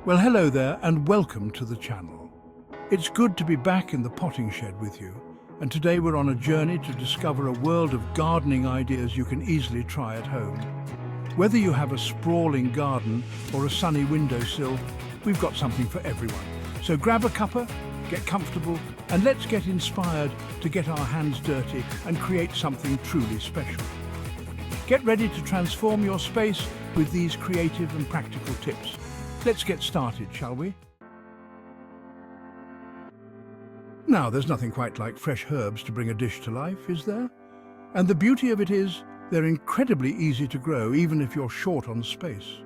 Well, hello there and welcome to the channel. It's good to be back in the potting shed with you, and today we're on a journey to discover a world of gardening ideas you can easily try at home. Whether you have a sprawling garden or a sunny windowsill, we've got something for everyone. So grab a cuppa, get comfortable, and let's get inspired to get our hands dirty and create something truly special. Get ready to transform your space with these creative and practical tips. Let's get started, shall we? Now, there's nothing quite like fresh herbs to bring a dish to life, is there? And the beauty of it is, they're incredibly easy to grow, even if you're short on space.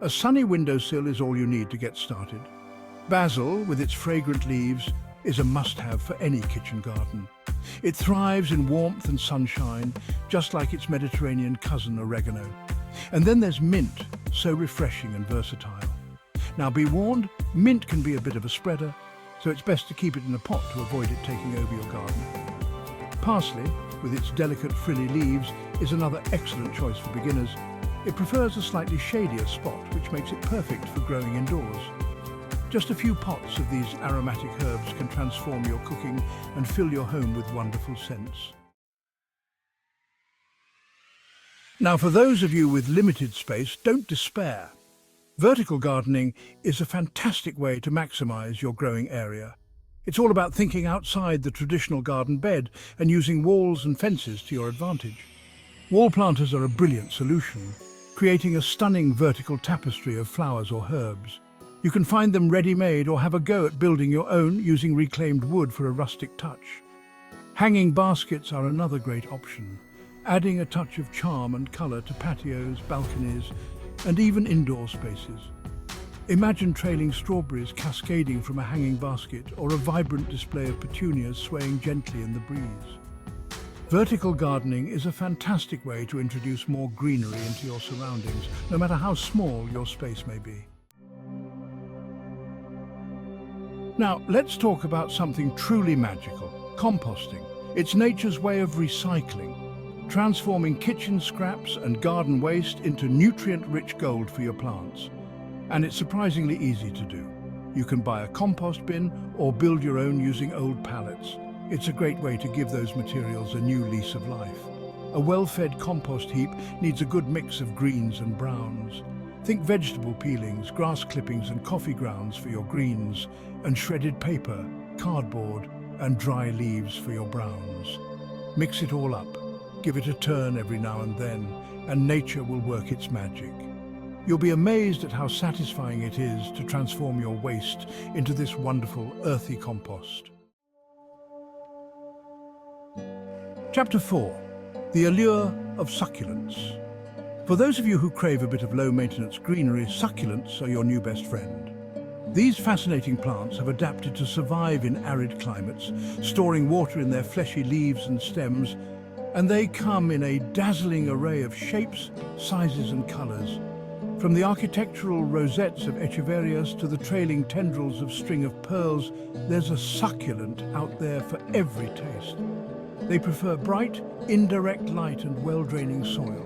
A sunny windowsill is all you need to get started. Basil, with its fragrant leaves, is a must-have for any kitchen garden. It thrives in warmth and sunshine, just like its Mediterranean cousin oregano. And then there's mint, so refreshing and versatile. Now be warned, mint can be a bit of a spreader, so it's best to keep it in a pot to avoid it taking over your garden. Parsley, with its delicate frilly leaves, is another excellent choice for beginners. It prefers a slightly shadier spot, which makes it perfect for growing indoors. Just a few pots of these aromatic herbs can transform your cooking and fill your home with wonderful scents. Now, for those of you with limited space, don't despair. Vertical gardening is a fantastic way to maximize your growing area. It's all about thinking outside the traditional garden bed and using walls and fences to your advantage. Wall planters are a brilliant solution, creating a stunning vertical tapestry of flowers or herbs. You can find them ready-made or have a go at building your own using reclaimed wood for a rustic touch. Hanging baskets are another great option, adding a touch of charm and colour to patios, balconies, and even indoor spaces. Imagine trailing strawberries cascading from a hanging basket or a vibrant display of petunias swaying gently in the breeze. Vertical gardening is a fantastic way to introduce more greenery into your surroundings, no matter how small your space may be. Now, let's talk about something truly magical, composting. It's nature's way of recycling, transforming kitchen scraps and garden waste into nutrient-rich gold for your plants. And it's surprisingly easy to do. You can buy a compost bin or build your own using old pallets. It's a great way to give those materials a new lease of life. A well-fed compost heap needs a good mix of greens and browns. Think vegetable peelings, grass clippings and coffee grounds for your greens, and shredded paper, cardboard and dry leaves for your browns. Mix it all up, give it a turn every now and then, and nature will work its magic. You'll be amazed at how satisfying it is to transform your waste into this wonderful earthy compost. Chapter 4. The Allure of Succulents. For those of you who crave a bit of low-maintenance greenery, succulents are your new best friend. These fascinating plants have adapted to survive in arid climates, storing water in their fleshy leaves and stems, and they come in a dazzling array of shapes, sizes and colours. From the architectural rosettes of echeverias to the trailing tendrils of string of pearls, there's a succulent out there for every taste. They prefer bright, indirect light and well-draining soil.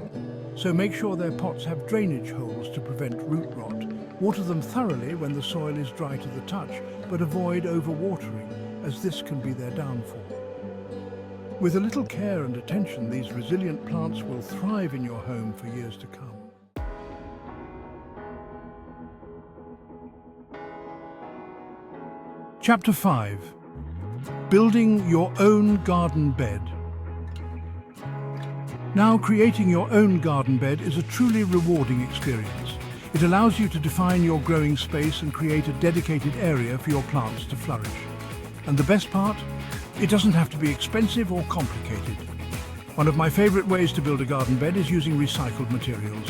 So make sure their pots have drainage holes to prevent root rot. Water them thoroughly when the soil is dry to the touch, but avoid overwatering, as this can be their downfall. With a little care and attention, these resilient plants will thrive in your home for years to come. Chapter 5. Building your own garden bed. Now, creating your own garden bed is a truly rewarding experience. It allows you to define your growing space and create a dedicated area for your plants to flourish. And the best part? It doesn't have to be expensive or complicated. One of my favorite ways to build a garden bed is using recycled materials.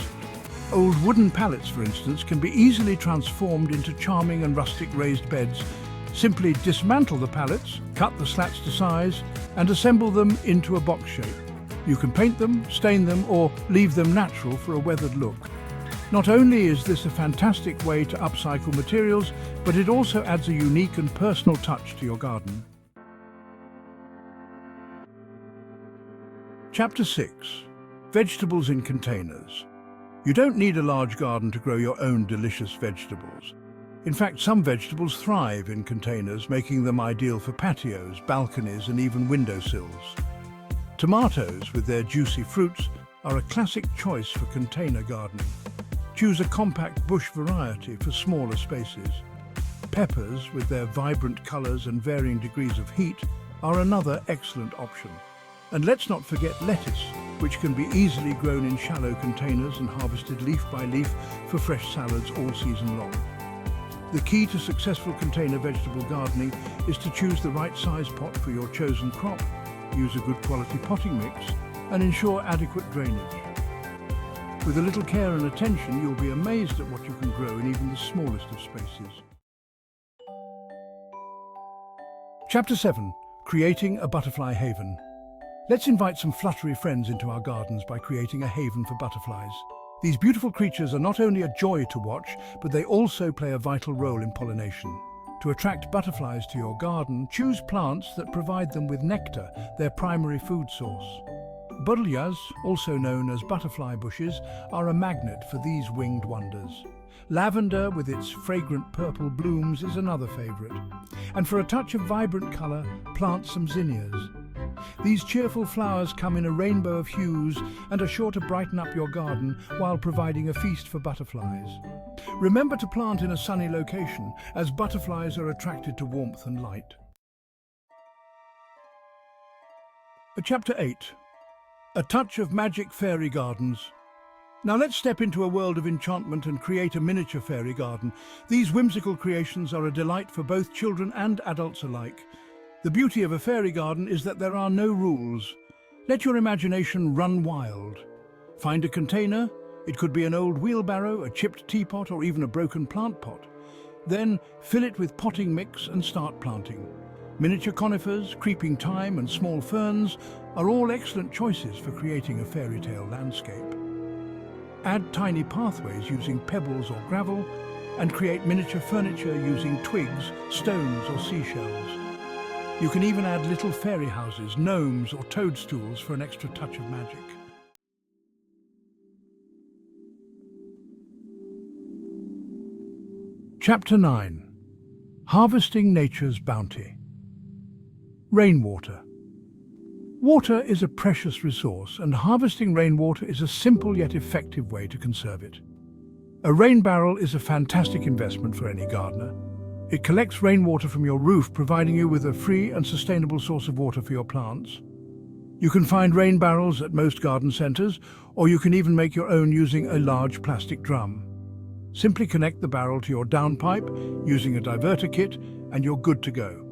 Old wooden pallets, for instance, can be easily transformed into charming and rustic raised beds. Simply dismantle the pallets, cut the slats to size, and assemble them into a box shape. You can paint them, stain them, or leave them natural for a weathered look. Not only is this a fantastic way to upcycle materials, but it also adds a unique and personal touch to your garden. Chapter 6. Vegetables in containers. You don't need a large garden to grow your own delicious vegetables. In fact, some vegetables thrive in containers, making them ideal for patios, balconies, and even windowsills. Tomatoes, with their juicy fruits, are a classic choice for container gardening. Choose a compact bush variety for smaller spaces. Peppers, with their vibrant colors and varying degrees of heat, are another excellent option. And let's not forget lettuce, which can be easily grown in shallow containers and harvested leaf by leaf for fresh salads all season long. The key to successful container vegetable gardening is to choose the right size pot for your chosen crop, use a good quality potting mix, and ensure adequate drainage. With a little care and attention, you'll be amazed at what you can grow in even the smallest of spaces. Chapter 7. Creating a butterfly haven. Let's invite some fluttery friends into our gardens by creating a haven for butterflies. These beautiful creatures are not only a joy to watch, but they also play a vital role in pollination. To attract butterflies to your garden, choose plants that provide them with nectar, their primary food source. Buddleias, also known as butterfly bushes, are a magnet for these winged wonders. Lavender, with its fragrant purple blooms, is another favorite. And for a touch of vibrant color, plant some zinnias. These cheerful flowers come in a rainbow of hues and are sure to brighten up your garden while providing a feast for butterflies. Remember to plant in a sunny location, as butterflies are attracted to warmth and light. Chapter 8. A touch of magic fairy gardens. Now let's step into a world of enchantment and create a miniature fairy garden. These whimsical creations are a delight for both children and adults alike. The beauty of a fairy garden is that there are no rules. Let your imagination run wild. Find a container. It could be an old wheelbarrow, a chipped teapot, or even a broken plant pot. Then fill it with potting mix and start planting. Miniature conifers, creeping thyme, and small ferns are all excellent choices for creating a fairy tale landscape. Add tiny pathways using pebbles or gravel, and create miniature furniture using twigs, stones, or seashells. You can even add little fairy houses, gnomes, or toadstools for an extra touch of magic. Chapter 9. Harvesting Nature's Bounty. Rainwater. Water is a precious resource, and harvesting rainwater is a simple yet effective way to conserve it. A rain barrel is a fantastic investment for any gardener. It collects rainwater from your roof, providing you with a free and sustainable source of water for your plants. You can find rain barrels at most garden centers, or you can even make your own using a large plastic drum. Simply connect the barrel to your downpipe using a diverter kit, and you're good to go.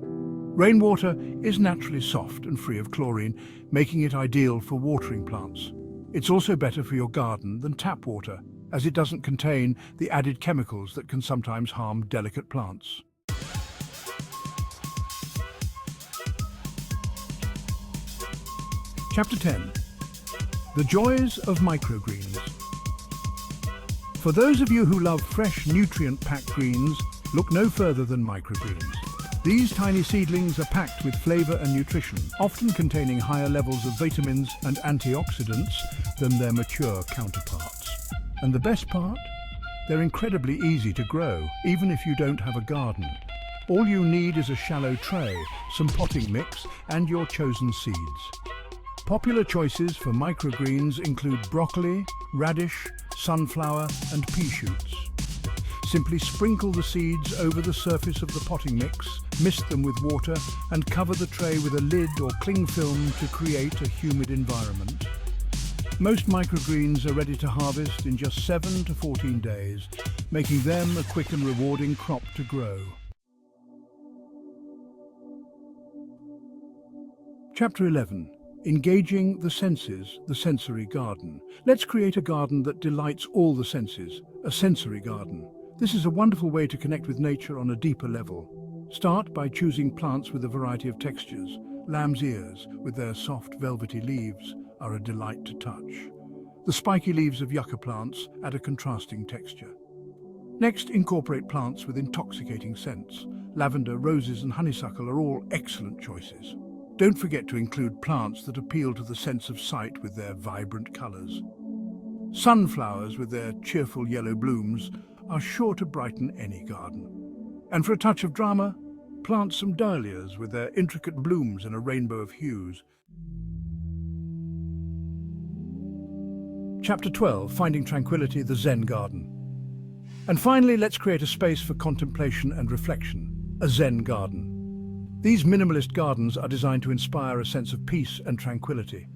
Rainwater is naturally soft and free of chlorine, making it ideal for watering plants. It's also better for your garden than tap water, as it doesn't contain the added chemicals that can sometimes harm delicate plants. Chapter 10. The Joys of Microgreens. For those of you who love fresh, nutrient-packed greens, look no further than microgreens. These tiny seedlings are packed with flavor and nutrition, often containing higher levels of vitamins and antioxidants than their mature counterparts. And the best part? They're incredibly easy to grow, even if you don't have a garden. All you need is a shallow tray, some potting mix, and your chosen seeds. Popular choices for microgreens include broccoli, radish, sunflower, and pea shoots. Simply sprinkle the seeds over the surface of the potting mix, mist them with water, and cover the tray with a lid or cling film to create a humid environment. Most microgreens are ready to harvest in just 7 to 14 days, making them a quick and rewarding crop to grow. Chapter 11. Engaging the senses, the sensory garden. Let's create a garden that delights all the senses, a sensory garden. This is a wonderful way to connect with nature on a deeper level. Start by choosing plants with a variety of textures. Lamb's ears, with their soft, velvety leaves, are a delight to touch. The spiky leaves of yucca plants add a contrasting texture. Next, incorporate plants with intoxicating scents. Lavender, roses, and honeysuckle are all excellent choices. Don't forget to include plants that appeal to the sense of sight with their vibrant colors. Sunflowers, with their cheerful yellow blooms, are sure to brighten any garden. And for a touch of drama, plant some dahlias with their intricate blooms in a rainbow of hues. Chapter 12, Finding Tranquility, the Zen Garden. And finally, let's create a space for contemplation and reflection, a Zen garden. These minimalist gardens are designed to inspire a sense of peace and tranquility.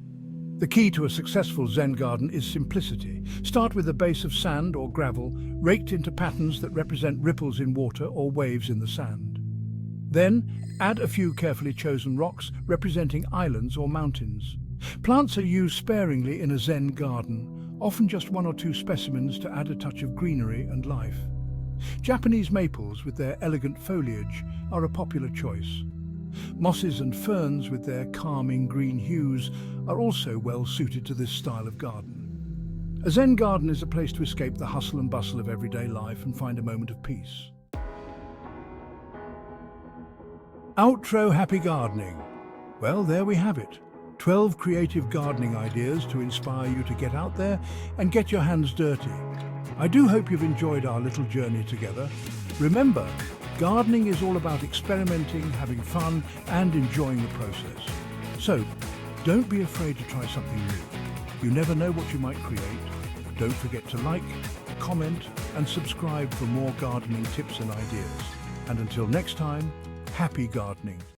The key to a successful Zen garden is simplicity. Start with a base of sand or gravel, raked into patterns that represent ripples in water or waves in the sand. Then, add a few carefully chosen rocks representing islands or mountains. Plants are used sparingly in a Zen garden, often just one or two specimens to add a touch of greenery and life. Japanese maples with their elegant foliage are a popular choice. Mosses and ferns with their calming green hues are also well suited to this style of garden. A Zen garden is a place to escape the hustle and bustle of everyday life and find a moment of peace. Outro Happy Gardening. Well, there we have it. 12 creative gardening ideas to inspire you to get out there and get your hands dirty. I do hope you've enjoyed our little journey together. Remember, gardening is all about experimenting, having fun, and enjoying the process. So, don't be afraid to try something new. You never know what you might create. Don't forget to like, comment, and subscribe for more gardening tips and ideas. And until next time, happy gardening.